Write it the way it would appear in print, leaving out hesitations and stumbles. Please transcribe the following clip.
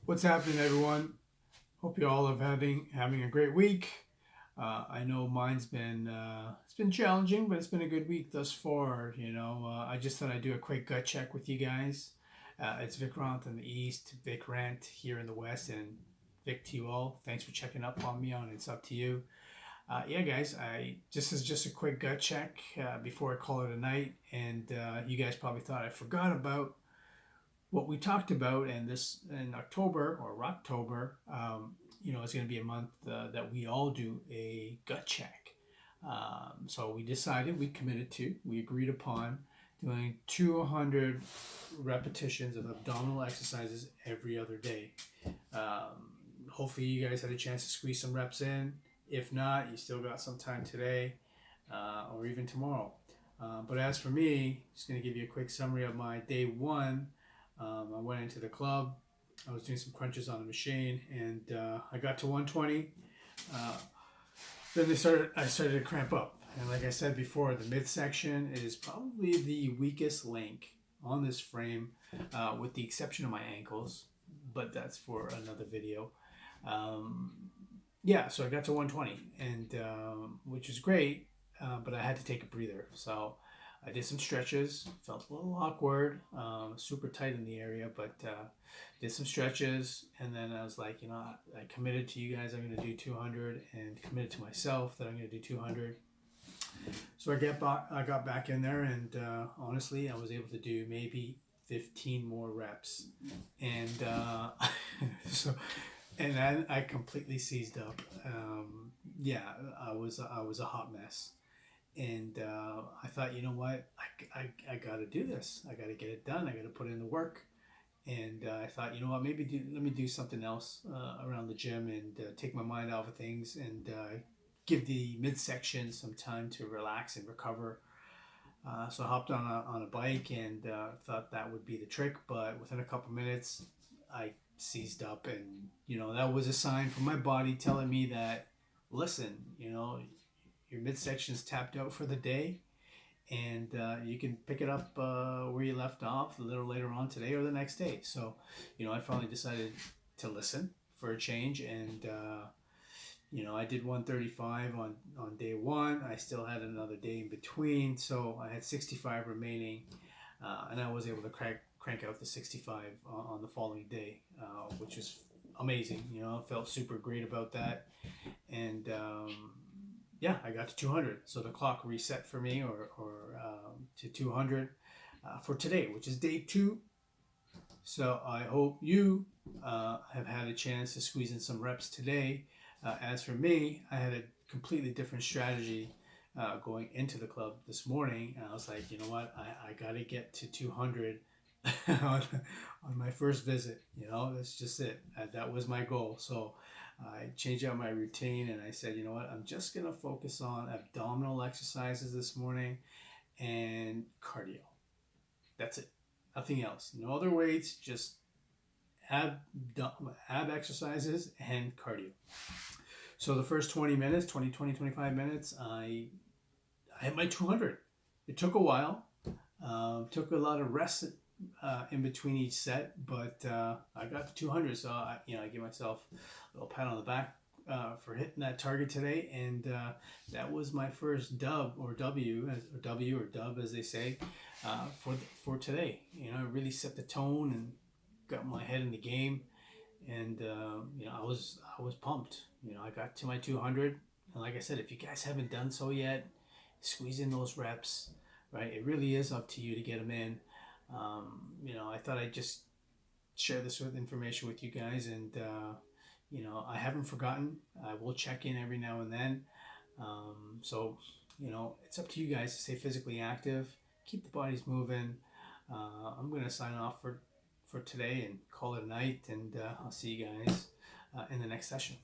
What's happening, everyone? Hope you all are having a great week. I know mine's been it's been challenging, but it's been a good week thus far. I just thought I'd do a quick gut check with you guys. It's Vikrant in the east, Vic Rant here in the west, and Vic to you all. Thanks for checking up on me on It's Up to You. Yeah, guys, I this is just a quick gut check before I call it a night, and you guys probably thought I forgot about what we talked about, and this in October or October, it's going to be a month that we all do a gut check. So we committed to, we agreed upon doing 200 repetitions of abdominal exercises every other day. Hopefully, you guys had a chance to squeeze some reps in. If not, you still got some time today or even tomorrow. But as for me, just going to give you a quick summary of my day one. I went into the club. I was doing some crunches on the machine, and I got to 120. Uh, then I started to cramp up, and like I said before, the midsection is probably the weakest link on this frame, with the exception of my ankles. But that's for another video. Um, yeah, so I got to 120, and which is great, but I had to take a breather. So I did some stretches. Felt a little awkward, super tight in the area, but did some stretches, and then I was like, I committed to you guys. I'm going to do 200, and committed to myself that I'm going to do 200. So I got back in there, and honestly, I was able to do maybe 15 more reps, and so and then I completely seized up. Yeah, I was a hot mess, and I thought, you know what, I got to do this. I got to get it done. I got to put in the work. And I thought, you know what, let me do something else around the gym and take my mind off of things and give the midsection some time to relax and recover. So I hopped on a bike and thought that would be the trick. But within a couple minutes, I seized up, and that was a sign from my body telling me that, listen, your midsection's tapped out for the day, and you can pick it up where you left off a little later on today or the next day. So, I finally decided to listen for a change, and I did 135 on day one. I still had another day in between, so I had 65 remaining, and I was able to crank out the 65 on the following day, which was amazing. I felt super great about that, and yeah, I got to 200. So the clock reset for me, or to 200 for today, which is day two. So I hope you have had a chance to squeeze in some reps today. As for me, I had a completely different strategy going into the club this morning. And I was like, you know what, I got to get to 200 on my first visit. That's just it. That was my goal. So I changed out my routine, and I said, you know what, I'm just going to focus on abdominal exercises this morning and cardio. That's it. Nothing else. No other weights, just ab exercises and cardio. So the first 20 minutes, 25 minutes, I hit my 200. It took a while. Took a lot of rest in between each set, but I got to 200. So I give myself a little pat on the back for hitting that target today, and that was my first dub or W or dub as they say for today. I really set the tone and got my head in the game, and I was pumped. I got to my 200, and like I said, if you guys haven't done so yet, squeeze in those reps. Right, it really is up to you to get them in. I thought I'd just share this information with you guys, and I haven't forgotten. I will check in every now and then. So it's up to you guys to stay physically active, keep the bodies moving. I'm gonna sign off for today and call it a night, and I'll see you guys in the next session.